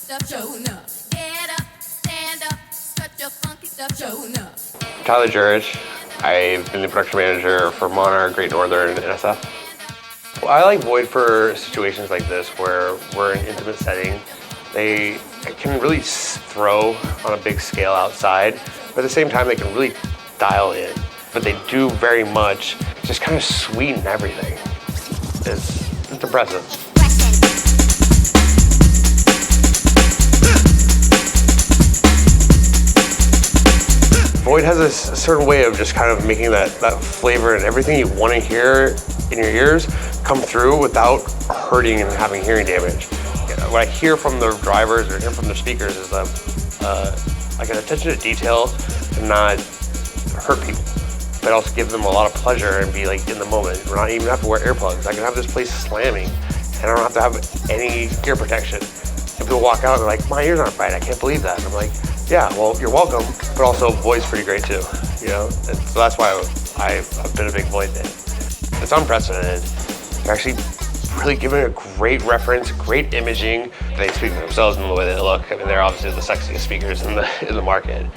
stuff showing up. Get up, stand up, strut your funky stuff showing up. Tyler Jurich. I've been the production manager for Monarch, Great Northern, and NSF. Well, I like Void for situations like this where we're in an intimate setting. They can really throw on a big scale outside, but at the same time they can really dial in. But they do very much just kind of sweeten everything. It's impressive. Void has a certain way of just kind of making that flavor and everything you want to hear in your ears come through without hurting and having hearing damage. What I hear from the drivers or hear from the speakers is like an attention to detail to not hurt people, but also give them a lot of pleasure and be like in the moment. We're not even have to wear earplugs. I can have this place slamming and I don't have to have any ear protection. And people walk out and they're like, my ears aren't right, I can't believe that. And I'm like, yeah, well, you're welcome, but also Void's pretty great too, you know? And so that's why I've been a big Void fan. It's unprecedented. They're actually really giving a great reference, great imaging. They speak for themselves in the way they look. I mean, they're obviously the sexiest speakers in the market.